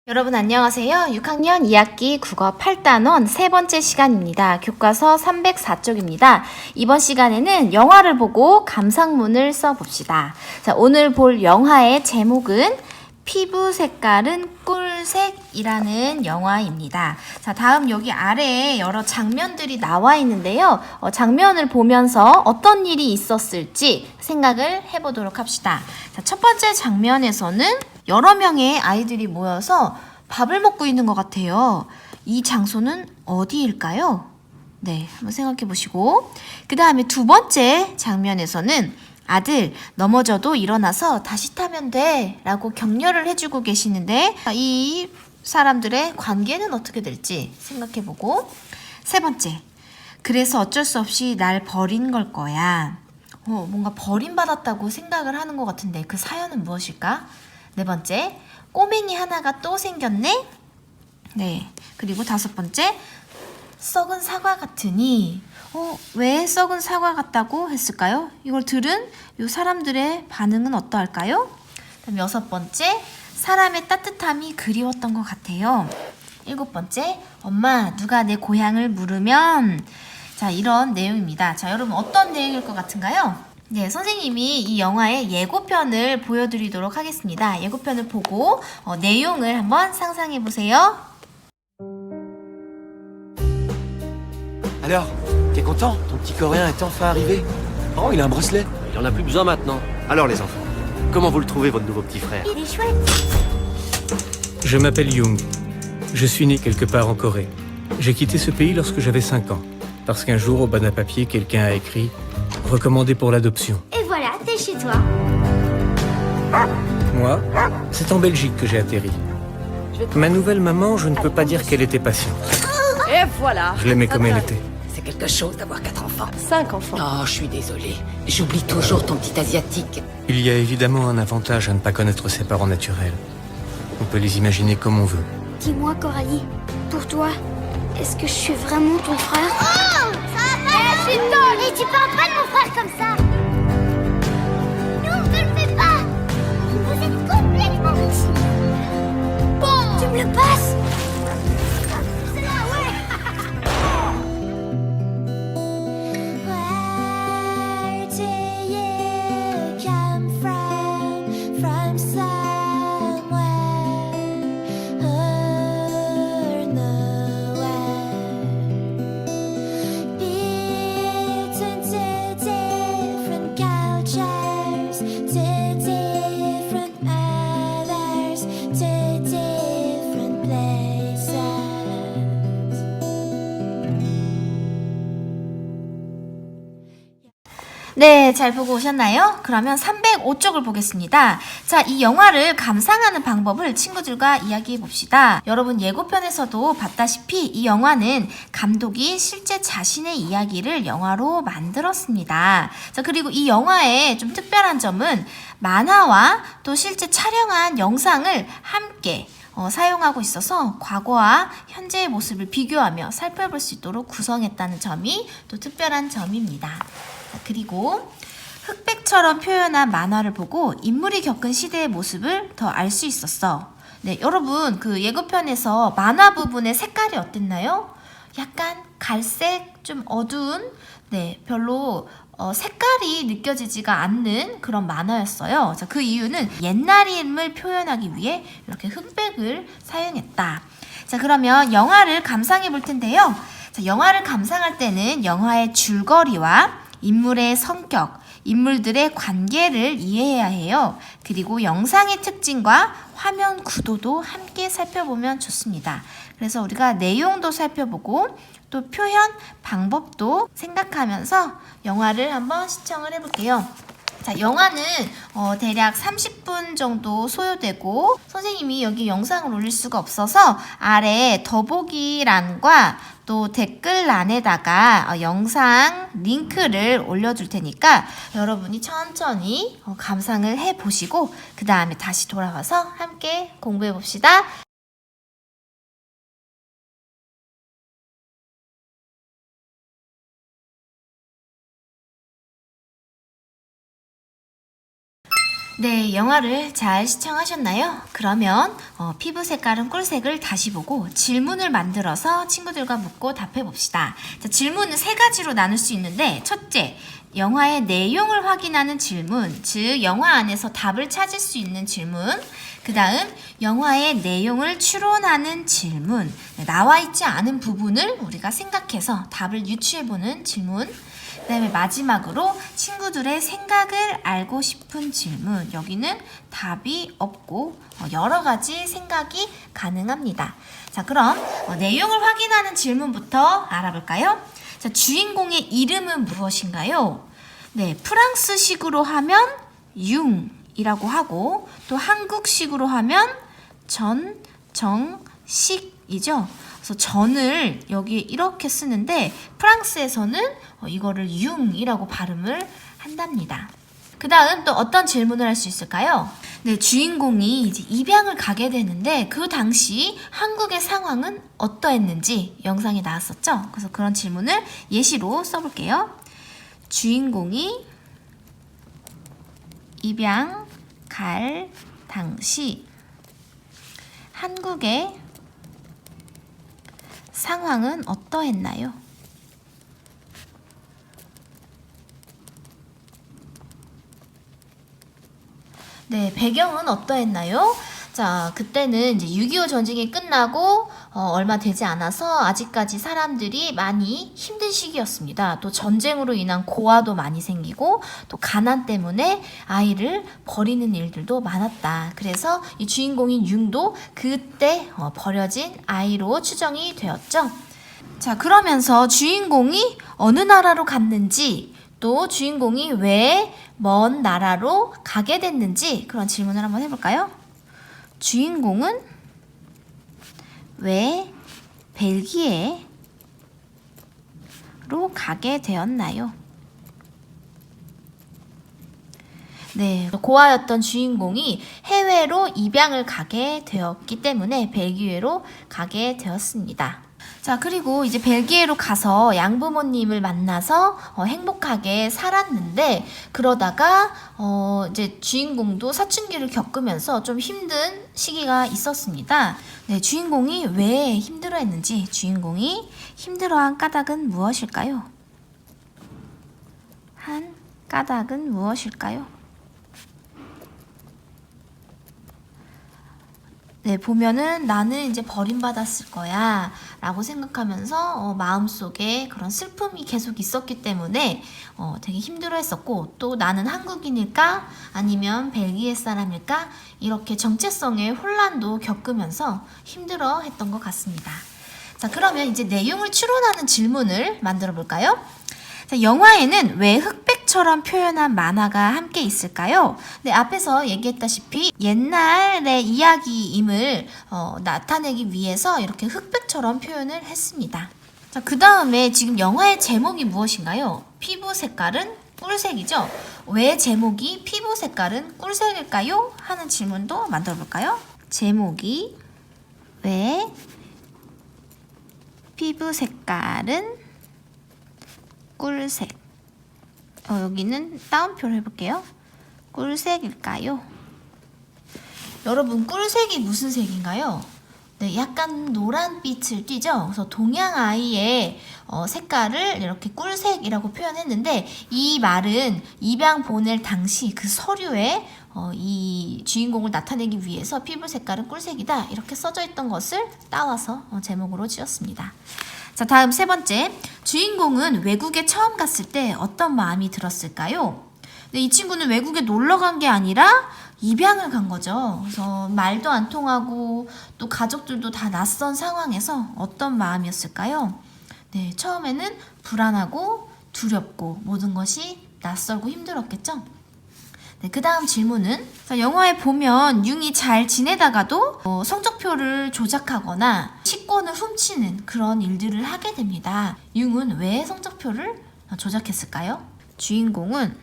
여러분 안녕하세요. 6학년 2학기 국어 8단원 세 번째 시간입니다. 교과서 304쪽입니다. 이번 시간에는 영화를 보고 감상문을 써봅시다. 자, 오늘 볼 영화의 제목은 피부 색깔은 꿀색이라는 영화입니다. 자, 다음 여기 아래에 여러 장면들이 나와 있는데요. 장면을 보면서 어떤 일이 있었을지 생각을 해보도록 합시다. 자, 첫 번째 장면에서는 여러 명의 아이들이 모여서 밥을 먹고 있는 것 같아요. 이 장소는 어디일까요? 네, 한번 생각해 보시고. 그 다음에 두 번째 장면에서는 아들, 넘어져도 일어나서 다시 타면 돼 라고 격려를 해주고 계시는데 이 사람들의 관계는 어떻게 될지 생각해 보고. 세 번째, 그래서 어쩔 수 없이 날 버린 걸 거야. 뭔가 버림받았다고 생각을 하는 것 같은데 그 사연은 무엇일까? 네 번째, 꼬맹이 하나가 또 생겼네? 네, 그리고 다섯 번째, 썩은 사과 같으니 왜 썩은 사과 같다고 했을까요? 이걸 들은 이 사람들의 반응은 어떠할까요? 그다음 여섯 번째, 사람의 따뜻함이 그리웠던 것 같아요. 일곱 번째, 엄마 누가 내 고향을 물으면. 자, 이런 내용입니다. 자, 여러분 어떤 내용일 것 같은가요? 네, 선생님이 이 영화의 예고편을 보여드리도록 하겠습니다. 예고편을 보고 내용을 한번 상상해 보세요. Alors, t'es content? Ton petit coréen est enfin arrivé? Oh, il a un bracelet. Il en a plus besoin maintenant. Alors les enfants, comment vous le trouvez votre nouveau petit frère? Il est chouette. Je m'appelle Young. Je suis né quelque part en Corée. J'ai quitté ce pays lorsque j'avais 5 ans, parce qu'un jour, au bas d'un papier, quelqu'un a écrit « Recommandé pour l'adoption Et voilà, t'es chez toi. ». Moi, c'est en Belgique que j'ai atterri. Ma nouvelle maman, je ne peux pas dire qu'elle était patiente. Et voilà. Je l'aimais comme elle était. C'est quelque chose d'avoir 4 enfants. 5 enfants. Oh, je suis désolée. J'oublie toujours ton petit asiatique. Il y a évidemment un avantage à ne pas connaître ses parents naturels. On peut les imaginer comme on veut. Dis-moi, Coralie, pour toi, est-ce que je suis vraiment ton frère? Oh, ça va pas, je suis folle. Et tu parles pas de mon frère comme ça. Non, ne le fais pas. Vous êtes complètement fous. Bon, tu me le passes? C'est là, ouais. Where do you come from somewhere or nowhere, between two different cultures, two different mothers, two different places. 네, 잘 보고 오셨나요? 그러면 305쪽을 보겠습니다. 자, 이 영화를 감상하는 방법을 친구들과 이야기해 봅시다. 여러분 예고편에서도 봤다시피 이 영화는 감독이 실제 자신의 이야기를 영화로 만들었습니다. 자, 그리고 이 영화의 좀 특별한 점은 만화와 또 실제 촬영한 영상을 함께 사용하고 있어서 과거와 현재의 모습을 비교하며 살펴볼 수 있도록 구성했다는 점이 또 특별한 점입니다. 그리고 흑백처럼 표현한 만화를 보고 인물이 겪은 시대의 모습을 더 알 수 있었어. 네, 여러분 그 예고편에서 만화 부분의 색깔이 어땠나요? 약간 갈색, 좀 어두운, 네, 별로 색깔이 느껴지지가 않는 그런 만화였어요. 자, 그 이유는 옛날임을 표현하기 위해 이렇게 흑백을 사용했다. 자, 그러면 영화를 감상해 볼 텐데요. 자, 영화를 감상할 때는 영화의 줄거리와 인물의 성격, 인물들의 관계를 이해해야 해요. 그리고 영상의 특징과 화면 구도도 함께 살펴보면 좋습니다. 그래서 우리가 내용도 살펴보고 또 표현 방법도 생각하면서 영화를 한번 시청을 해볼게요. 자, 영화는 대략 30분 정도 소요되고 선생님이 여기 영상을 올릴 수가 없어서 아래 더보기란과 또 댓글란에다가 영상 링크를 올려줄 테니까 여러분이 천천히 감상을 해보시고 그 다음에 다시 돌아와서 함께 공부해봅시다. 네, 영화를 잘 시청하셨나요? 그러면 피부 색깔은 꿀색을 다시 보고 질문을 만들어서 친구들과 묻고 답해 봅시다. 자, 질문은 세 가지로 나눌 수 있는데 첫째, 영화의 내용을 확인하는 질문, 즉 영화 안에서 답을 찾을 수 있는 질문. 그 다음 영화의 내용을 추론하는 질문, 나와 있지 않은 부분을 우리가 생각해서 답을 유추해보는 질문. 그 다음에 마지막으로 친구들의 생각을 알고 싶은 질문. 여기는 답이 없고 여러 가지 생각이 가능합니다. 자, 그럼 내용을 확인하는 질문부터 알아볼까요? 자, 주인공의 이름은 무엇인가요? 네, 프랑스식으로 하면 융이라고 하고 또 한국식으로 하면 전, 정, 식이죠. 그래서 전을 여기 이렇게 쓰는데 프랑스에서는 이거를 융이라고 발음을 한답니다. 그 다음 또 어떤 질문을 할 수 있을까요? 네, 주인공이 이제 입양을 가게 되는데 그 당시 한국의 상황은 어떠했는지 영상에 나왔었죠? 그래서 그런 질문을 예시로 써볼게요. 주인공이 입양 갈 당시 한국의 상황은 어떠했나요? 네, 배경은 어떠했나요? 자, 그때는 이제 6.25 전쟁이 끝나고 얼마 되지 않아서 아직까지 사람들이 많이 힘든 시기였습니다. 또 전쟁으로 인한 고아도 많이 생기고 또 가난 때문에 아이를 버리는 일들도 많았다. 그래서 이 주인공인 융도 그때 버려진 아이로 추정이 되었죠. 자, 그러면서 주인공이 어느 나라로 갔는지 또 주인공이 왜 먼 나라로 가게 됐는지 그런 질문을 한번 해볼까요? 주인공은 왜 벨기에로 가게 되었나요? 네, 고아였던 주인공이 해외로 입양을 가게 되었기 때문에 벨기에로 가게 되었습니다. 자, 그리고 이제 벨기에로 가서 양부모님을 만나서 행복하게 살았는데 그러다가 이제 주인공도 사춘기를 겪으면서 좀 힘든 시기가 있었습니다. 네, 주인공이 왜 힘들어했는지, 주인공이 힘들어한 까닭은 무엇일까요? 한 까닭은 무엇일까요? 네, 보면은 나는 이제 버림받았을 거야 라고 생각하면서 마음속에 그런 슬픔이 계속 있었기 때문에 되게 힘들어 했었고 또 나는 한국인일까 아니면 벨기에 사람일까 이렇게 정체성의 혼란도 겪으면서 힘들어 했던 것 같습니다. 자, 그러면 이제 내용을 추론하는 질문을 만들어 볼까요? 자, 영화에는 왜 흑백처럼 표현한 만화가 함께 있을까요? 네, 앞에서 얘기했다시피 옛날의 이야기임을 나타내기 위해서 이렇게 흑백처럼 표현을 했습니다. 자, 그 다음에 지금 영화의 제목이 무엇인가요? 피부 색깔은 꿀색이죠? 왜 제목이 피부 색깔은 꿀색일까요? 하는 질문도 만들어 볼까요? 제목이 왜 피부 색깔은 꿀색. 여기는 따옴표를 해볼게요. 꿀색일까요? 여러분, 꿀색이 무슨 색인가요? 네, 약간 노란빛을 띠죠? 그래서 동양 아이의 색깔을 이렇게 꿀색이라고 표현했는데 이 말은 입양 보낼 당시 그 서류에 이 주인공을 나타내기 위해서 피부 색깔은 꿀색이다 이렇게 써져 있던 것을 따와서 제목으로 지었습니다. 자, 다음 세 번째. 주인공은 외국에 처음 갔을 때 어떤 마음이 들었을까요? 네, 이 친구는 외국에 놀러 간 게 아니라 입양을 간 거죠. 그래서 말도 안 통하고 또 가족들도 다 낯선 상황에서 어떤 마음이었을까요? 네, 처음에는 불안하고 두렵고 모든 것이 낯설고 힘들었겠죠? 네, 그 다음 질문은 영화에 보면 융이 잘 지내다가도 성적표를 조작하거나 식권을 훔치는 그런 일들을 하게 됩니다. 융은 왜 성적표를 조작했을까요? 주인공은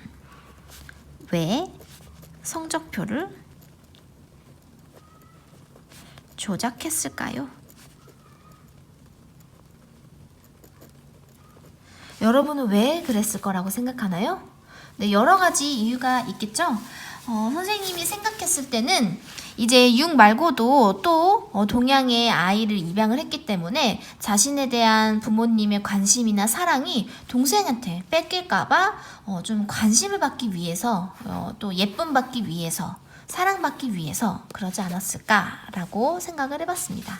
왜 성적표를 조작했을까요? 여러분은 왜 그랬을 거라고 생각하나요? 네, 여러 가지 이유가 있겠죠? 선생님이 생각했을 때는 이제 융 말고도 또 동양의 아이를 입양을 했기 때문에 자신에 대한 부모님의 관심이나 사랑이 동생한테 뺏길까봐 좀 관심을 받기 위해서 또 예쁨 받기 위해서 사랑받기 위해서 그러지 않았을까라고 생각을 해봤습니다.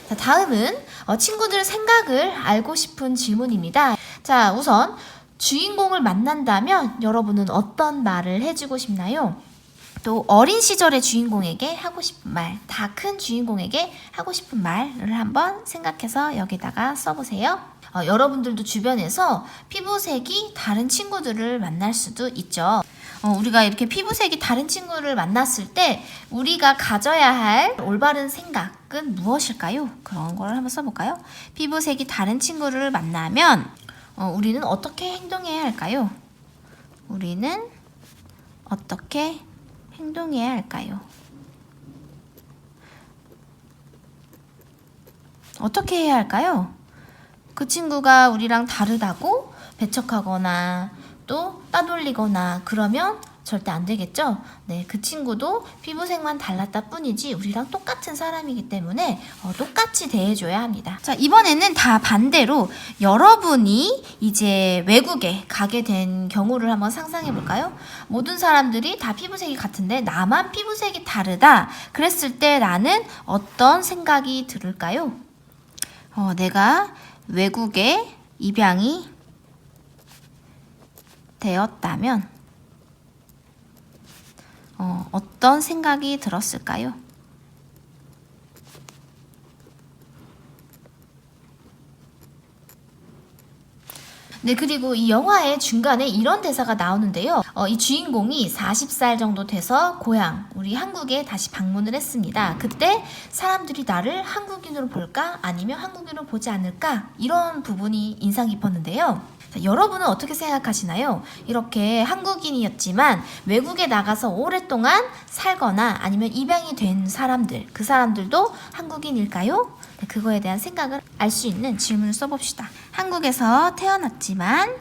자, 다음은 친구들 생각을 알고 싶은 질문입니다. 자, 우선 주인공을 만난다면 여러분은 어떤 말을 해주고 싶나요? 또 어린 시절의 주인공에게 하고 싶은 말, 다 큰 주인공에게 하고 싶은 말을 한번 생각해서 여기다가 써보세요. 여러분들도 주변에서 피부색이 다른 친구들을 만날 수도 있죠. 우리가 이렇게 피부색이 다른 친구를 만났을 때 우리가 가져야 할 올바른 생각은 무엇일까요? 그런 걸 한번 써볼까요? 피부색이 다른 친구를 만나면 우리는 어떻게 행동해야 할까요? 우리는 어떻게 행동해야 할까요? 어떻게 해야 할까요? 그 친구가 우리랑 다르다고 배척하거나 또 따돌리거나 그러면 절대 안 되겠죠? 네, 그 친구도 피부색만 달랐다 뿐이지 우리랑 똑같은 사람이기 때문에 똑같이 대해줘야 합니다. 자, 이번에는 다 반대로 여러분이 이제 외국에 가게 된 경우를 한번 상상해 볼까요? 모든 사람들이 다 피부색이 같은데 나만 피부색이 다르다. 그랬을 때 나는 어떤 생각이 들을까요? 내가 외국에 입양이 되었다면 어떤 생각이 들었을까요? 네, 그리고 이 영화의 중간에 이런 대사가 나오는데요. 이 주인공이 40살 정도 돼서 고향, 우리 한국에 다시 방문을 했습니다. 그때 사람들이 나를 한국인으로 볼까? 아니면 한국인으로 보지 않을까? 이런 부분이 인상 깊었는데요. 자, 여러분은 어떻게 생각하시나요? 이렇게 한국인이었지만 외국에 나가서 오랫동안 살거나 아니면 입양이 된 사람들, 그 사람들도 한국인일까요? 네, 그거에 대한 생각을 알 수 있는 질문을 써봅시다. 한국에서 태어났지만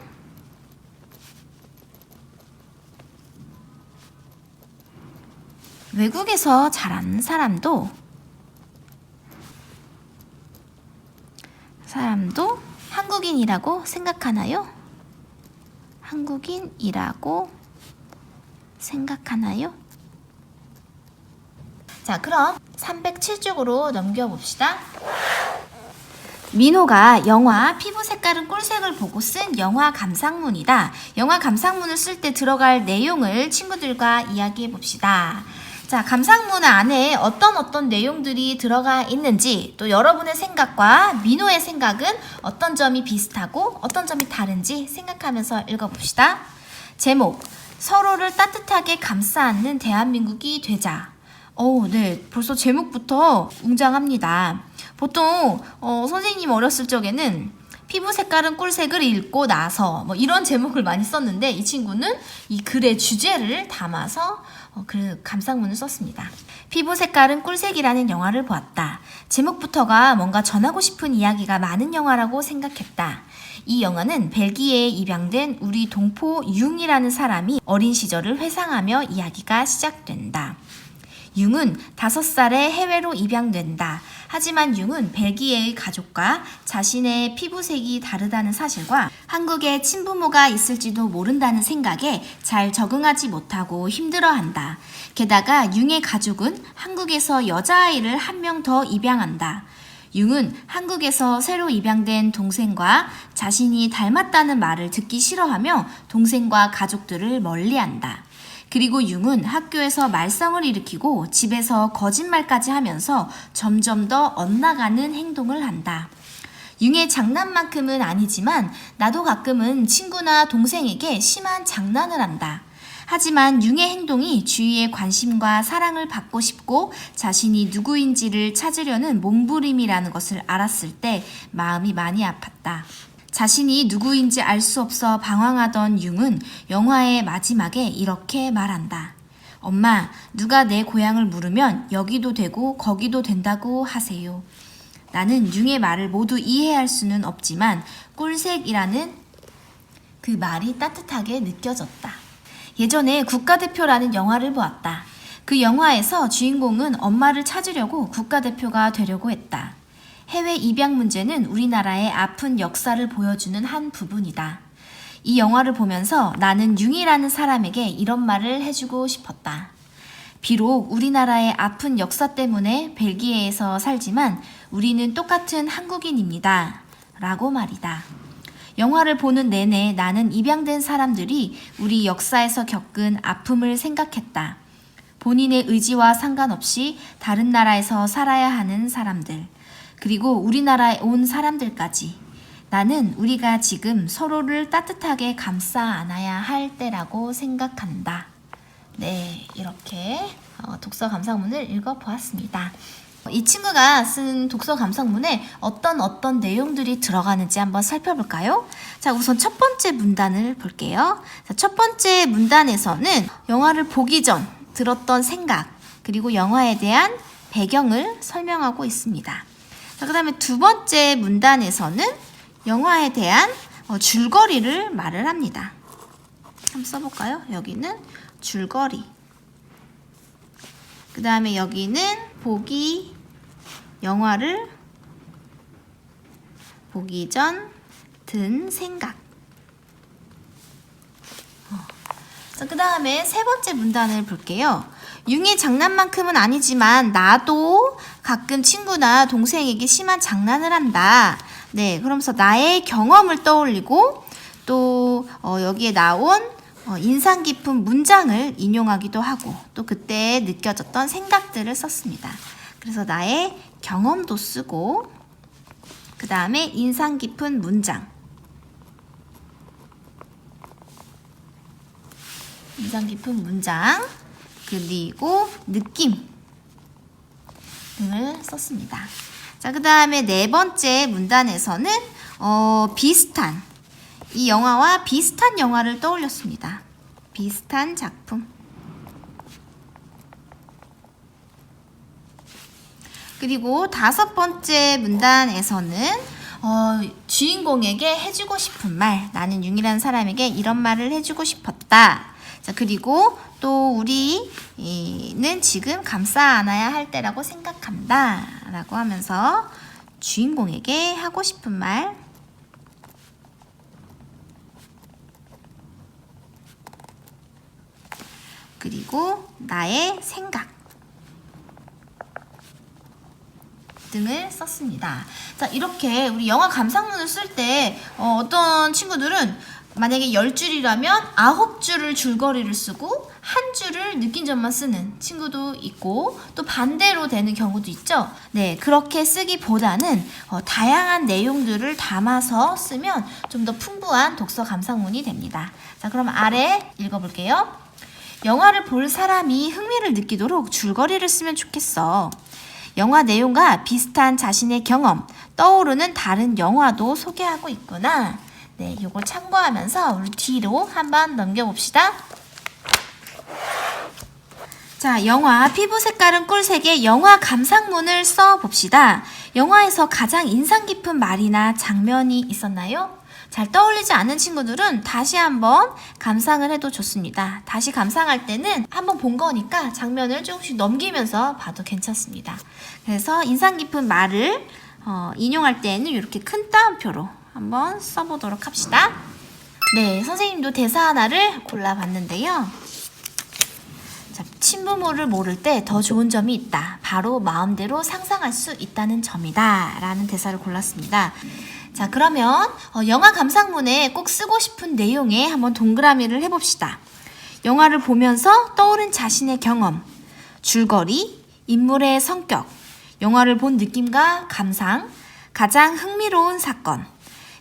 외국에서 자란 사람도 한국인이라고 생각하나요? 한국인이라고 생각하나요? 자, 그럼 307쪽으로 넘겨봅시다. 민호가 영화 피부 색깔은 꿀색을 보고 쓴 영화 감상문이다. 영화 감상문을 쓸 때 들어갈 내용을 친구들과 이야기해 봅시다. 자, 감상문 안에 어떤 내용들이 들어가 있는지, 또 여러분의 생각과 민호의 생각은 어떤 점이 비슷하고 어떤 점이 다른지 생각하면서 읽어봅시다. 제목, 서로를 따뜻하게 감싸 안는 대한민국이 되자. 네, 벌써 제목부터 웅장합니다. 보통 선생님 어렸을 적에는 피부 색깔은 꿀색을 읽고 나서 이런 제목을 많이 썼는데 이 친구는 이 글의 주제를 담아서 그 감상문을 썼습니다. 피부 색깔은 꿀색이라는 영화를 보았다. 제목부터가 뭔가 전하고 싶은 이야기가 많은 영화라고 생각했다. 이 영화는 벨기에에 입양된 우리 동포 융이라는 사람이 어린 시절을 회상하며 이야기가 시작된다. 융은 5살에 해외로 입양된다. 하지만 융은 벨기에의 가족과 자신의 피부색이 다르다는 사실과 한국에 친부모가 있을지도 모른다는 생각에 잘 적응하지 못하고 힘들어한다. 게다가 융의 가족은 한국에서 여자아이를 1명 더 입양한다. 융은 한국에서 새로 입양된 동생과 자신이 닮았다는 말을 듣기 싫어하며 동생과 가족들을 멀리한다. 그리고 융은 학교에서 말썽을 일으키고 집에서 거짓말까지 하면서 점점 더 엇나가는 행동을 한다. 융의 장난만큼은 아니지만 나도 가끔은 친구나 동생에게 심한 장난을 한다. 하지만 융의 행동이 주위의 관심과 사랑을 받고 싶고 자신이 누구인지를 찾으려는 몸부림이라는 것을 알았을 때 마음이 많이 아팠다. 자신이 누구인지 알 수 없어 방황하던 융은 영화의 마지막에 이렇게 말한다. 엄마, 누가 내 고향을 물으면 여기도 되고 거기도 된다고 하세요. 나는 융의 말을 모두 이해할 수는 없지만 꿀색이라는 그 말이 따뜻하게 느껴졌다. 예전에 국가대표라는 영화를 보았다. 그 영화에서 주인공은 엄마를 찾으려고 국가대표가 되려고 했다. 해외 입양 문제는 우리나라의 아픈 역사를 보여주는 한 부분이다. 이 영화를 보면서 나는 융이라는 사람에게 이런 말을 해주고 싶었다. 비록 우리나라의 아픈 역사 때문에 벨기에에서 살지만 우리는 똑같은 한국인입니다. 라고 말이다. 영화를 보는 내내 나는 입양된 사람들이 우리 역사에서 겪은 아픔을 생각했다. 본인의 의지와 상관없이 다른 나라에서 살아야 하는 사람들, 그리고 우리나라에 온 사람들까지. 나는 우리가 지금 서로를 따뜻하게 감싸 안아야 할 때라고 생각한다. 네, 이렇게 독서 감상문을 읽어보았습니다. 이 친구가 쓴 독서 감상문에 어떤 내용들이 들어가는지 한번 살펴볼까요? 자, 우선 첫 번째 문단을 볼게요. 자, 첫 번째 문단에서는 영화를 보기 전 들었던 생각, 그리고 영화에 대한 배경을 설명하고 있습니다. 자, 그 다음에 두 번째 문단에서는 영화에 대한 줄거리를 말을 합니다. 한번 써볼까요? 여기는 줄거리. 그 다음에 여기는 영화를 보기 전 든 생각. 그 다음에 세 번째 문단을 볼게요. 융의 장난만큼은 아니지만 나도 가끔 친구나 동생에게 심한 장난을 한다. 네, 그러면서 나의 경험을 떠올리고 또 여기에 나온 인상 깊은 문장을 인용하기도 하고 또 그때 느껴졌던 생각들을 썼습니다. 그래서 나의 경험도 쓰고 그 다음에 인상 깊은 문장, 그리고 느낌 등을 썼습니다. 자, 그 다음에 네 번째 문단에서는 비슷한, 이 영화와 비슷한 영화를 떠올렸습니다. 비슷한 작품. 그리고 다섯 번째 문단에서는 주인공에게 해주고 싶은 말, 나는 융이라는 사람에게 이런 말을 해주고 싶었다. 자, 그리고 또 우리는 지금 감싸 안아야 할 때라고 생각한다 라고 하면서 주인공에게 하고 싶은 말, 그리고 나의 생각 등을 썼습니다. 자, 이렇게 우리 영화 감상문을 쓸 때 어떤 친구들은 만약에 10줄이라면 9줄을 줄거리를 쓰고 한 줄을 느낀 점만 쓰는 친구도 있고 또 반대로 되는 경우도 있죠. 네, 그렇게 쓰기보다는 다양한 내용들을 담아서 쓰면 좀 더 풍부한 독서 감상문이 됩니다. 자, 그럼 아래 읽어볼게요. 영화를 볼 사람이 흥미를 느끼도록 줄거리를 쓰면 좋겠어. 영화 내용과 비슷한 자신의 경험, 떠오르는 다른 영화도 소개하고 있구나. 네, 요걸 참고하면서 우리 뒤로 한번 넘겨봅시다. 자, 영화 피부 색깔은 꿀색의 영화 감상문을 써봅시다. 영화에서 가장 인상 깊은 말이나 장면이 있었나요? 잘 떠올리지 않는 친구들은 다시 한번 감상을 해도 좋습니다. 다시 감상할 때는 한번 본 거니까 장면을 조금씩 넘기면서 봐도 괜찮습니다. 그래서 인상 깊은 말을 인용할 때는 이렇게 큰 따옴표로 한번 써보도록 합시다. 네, 선생님도 대사 하나를 골라봤는데요. 자, 친부모를 모를 때 더 좋은 점이 있다. 바로 마음대로 상상할 수 있다는 점이다. 라는 대사를 골랐습니다. 자, 그러면 영화 감상문에 꼭 쓰고 싶은 내용에 한번 동그라미를 해봅시다. 영화를 보면서 떠오른 자신의 경험, 줄거리, 인물의 성격, 영화를 본 느낌과 감상, 가장 흥미로운 사건,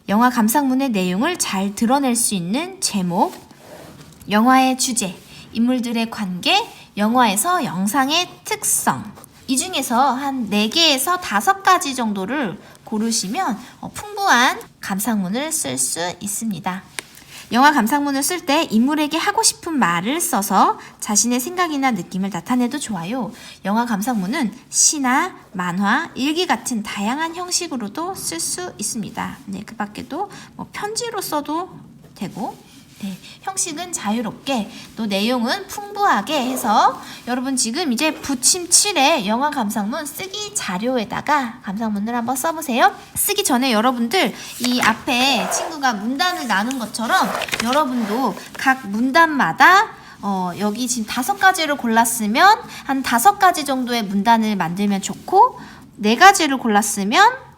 영화 감상문의 내용을 잘 드러낼 수 있는 제목, 영화의 주제, 인물들의 관계, 영화에서 영상의 특성. 이 중에서 한 4개에서 5가지 정도를 고르시면 풍부한 감상문을 쓸 수 있습니다. 영화 감상문을 쓸 때 인물에게 하고 싶은 말을 써서 자신의 생각이나 느낌을 나타내도 좋아요. 영화 감상문은 시나 만화, 일기 같은 다양한 형식으로도 쓸 수 있습니다. 네, 그 밖에도 편지로 써도 되고 네, 형식은 자유롭게 또 내용은 풍부하게 해서 여러분 지금 이제 부침칠에 영화 감상문 쓰기 자료에다가 감상문을 한번 써보세요. 쓰기 전에 여러분들 이 앞에 친구가 문단을 나눈 것처럼 여러분도 각 문단마다 여기 지금 5가지를 골랐으면 한 5가지 정도의 문단을 만들면 좋고 4가지를 골랐으면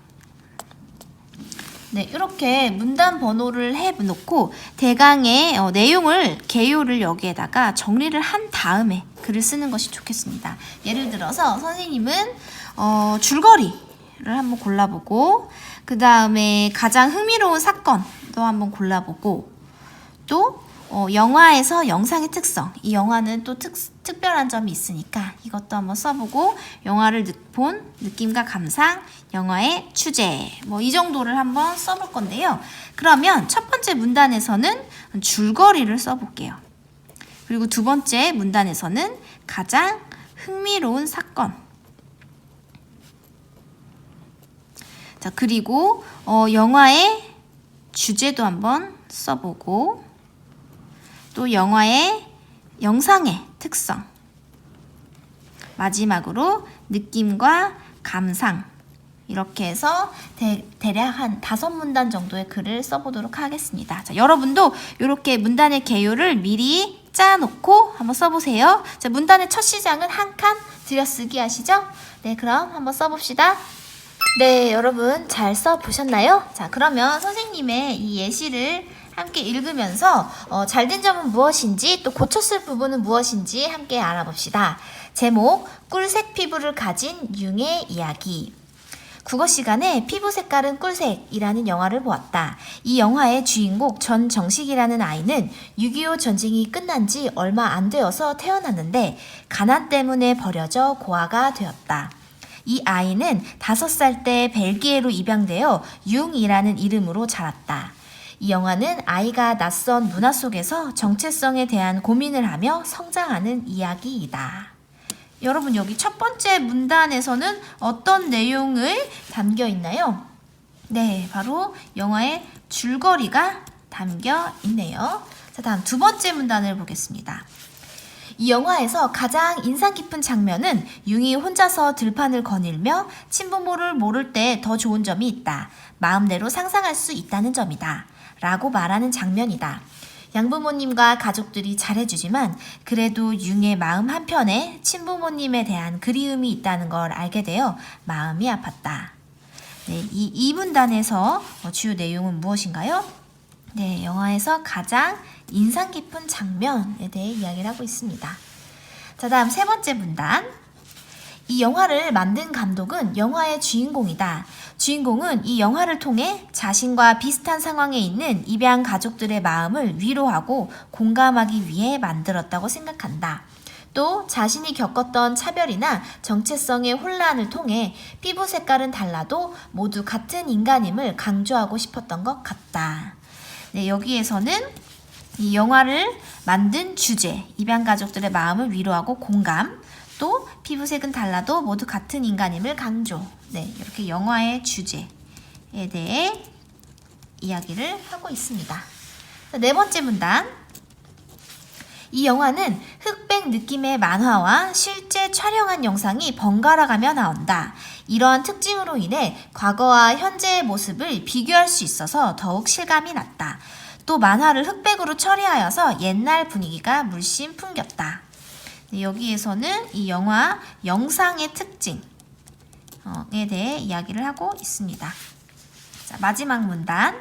네, 이렇게 문단 번호를 해놓고 대강의 내용을 개요를 여기에다가 정리를 한 다음에 글을 쓰는 것이 좋겠습니다. 예를 들어서 선생님은 줄거리를 한번 골라보고 그 다음에 가장 흥미로운 사건도 한번 골라보고 또 영화에서 영상의 특성, 이 영화는 또 특별한 점이 있으니까 이것도 한번 써보고 영화를 본 느낌과 감상, 영화의 주제 뭐 이 정도를 한번 써볼 건데요. 그러면 첫 번째 문단에서는 줄거리를 써볼게요. 그리고 두 번째 문단에서는 가장 흥미로운 사건. 자, 그리고 영화의 주제도 한번 써보고 또 영화의 영상의 특성, 마지막으로 느낌과 감상 이렇게 해서 대략 한 5문단 정도의 글을 써보도록 하겠습니다. 자, 여러분도 이렇게 문단의 개요를 미리 짜놓고 한번 써보세요. 자, 문단의 첫 시장은 한 칸 들여쓰기 하시죠? 네, 그럼 한번 써봅시다. 네, 여러분 잘 써보셨나요? 자, 그러면 선생님의 이 예시를 함께 읽으면서 잘된 점은 무엇인지 또 고쳤을 부분은 무엇인지 함께 알아봅시다. 제목, 꿀색 피부를 가진 융의 이야기. 국어 시간에 피부 색깔은 꿀색이라는 영화를 보았다. 이 영화의 주인공 전정식이라는 아이는 6.25 전쟁이 끝난 지 얼마 안 되어서 태어났는데 가난 때문에 버려져 고아가 되었다. 이 아이는 5살 때 벨기에로 입양되어 융이라는 이름으로 자랐다. 이 영화는 아이가 낯선 문화 속에서 정체성에 대한 고민을 하며 성장하는 이야기이다. 여러분 여기 첫 번째 문단에서는 어떤 내용을 담겨 있나요? 네, 바로 영화의 줄거리가 담겨 있네요. 자, 다음 두 번째 문단을 보겠습니다. 이 영화에서 가장 인상 깊은 장면은 융이 혼자서 들판을 거닐며 친부모를 모를 때 더 좋은 점이 있다. 마음대로 상상할 수 있다는 점이다. 라고 말하는 장면이다. 양부모님과 가족들이 잘해주지만 그래도 융의 마음 한편에 친부모님에 대한 그리움이 있다는 걸 알게 되어 마음이 아팠다. 네, 이 문단에서 주요 내용은 무엇인가요? 네, 영화에서 가장 인상 깊은 장면에 대해 이야기를 하고 있습니다. 자, 다음 세 번째 문단. 이 영화를 만든 감독은 영화의 주인공이다. 주인공은 이 영화를 통해 자신과 비슷한 상황에 있는 입양 가족들의 마음을 위로하고 공감하기 위해 만들었다고 생각한다. 또 자신이 겪었던 차별이나 정체성의 혼란을 통해 피부 색깔은 달라도 모두 같은 인간임을 강조하고 싶었던 것 같다. 네, 여기에서는 이 영화를 만든 주제, 입양 가족들의 마음을 위로하고 공감, 또 피부색은 달라도 모두 같은 인간임을 강조. 네, 이렇게 영화의 주제에 대해 이야기를 하고 있습니다. 네 번째 문단. 이 영화는 흑백 느낌의 만화와 실제 촬영한 영상이 번갈아가며 나온다. 이러한 특징으로 인해 과거와 현재의 모습을 비교할 수 있어서 더욱 실감이 났다. 또 만화를 흑백으로 처리하여서 옛날 분위기가 물씬 풍겼다. 여기에서는 이 영화 영상의 특징에 대해 이야기를 하고 있습니다. 자, 마지막 문단.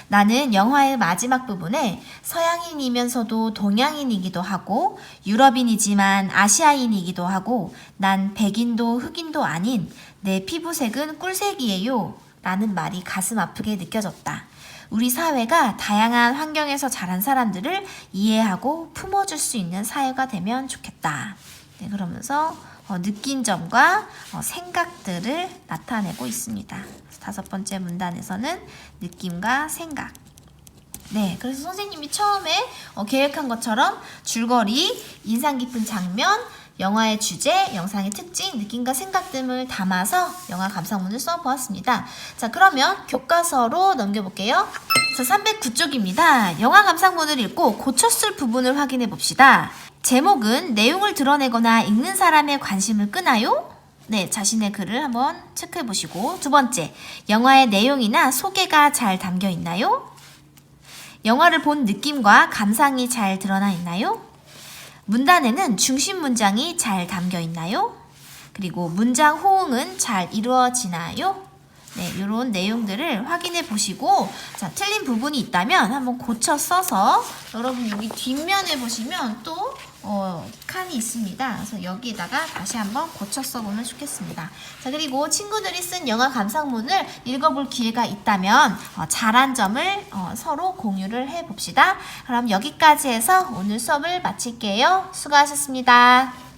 나는 영화의 마지막 부분에 서양인이면서도 동양인이기도 하고 유럽인이지만 아시아인이기도 하고 난 백인도 흑인도 아닌 내 피부색은 꿀색이에요 라는 말이 가슴 아프게 느껴졌다. 우리 사회가 다양한 환경에서 자란 사람들을 이해하고 품어줄 수 있는 사회가 되면 좋겠다. 네, 그러면서 느낀 점과 생각들을 나타내고 있습니다. 다섯 번째 문단에서는 느낌과 생각. 네, 그래서 선생님이 처음에 계획한 것처럼 줄거리, 인상 깊은 장면, 영화의 주제, 영상의 특징, 느낌과 생각 등을 담아서 영화 감상문을 써보았습니다. 자, 그러면 교과서로 넘겨볼게요. 자, 309쪽입니다. 영화 감상문을 읽고 고쳤을 부분을 확인해 봅시다. 제목은 내용을 드러내거나 읽는 사람의 관심을 끄나요? 네, 자신의 글을 한번 체크해 보시고. 두 번째, 영화의 내용이나 소개가 잘 담겨 있나요? 영화를 본 느낌과 감상이 잘 드러나 있나요? 문단에는 중심 문장이 잘 담겨 있나요? 그리고 문장 호응은 잘 이루어지나요? 네, 이런 내용들을 확인해 보시고, 자, 틀린 부분이 있다면 한번 고쳐 써서, 여러분 여기 뒷면에 보시면 또 칸이 있습니다. 그래서 여기에다가 다시 한번 고쳐 써보면 좋겠습니다. 자, 그리고 친구들이 쓴 영화 감상문을 읽어볼 기회가 있다면 잘한 점을 서로 공유를 해봅시다. 그럼 여기까지 해서 오늘 수업을 마칠게요. 수고하셨습니다.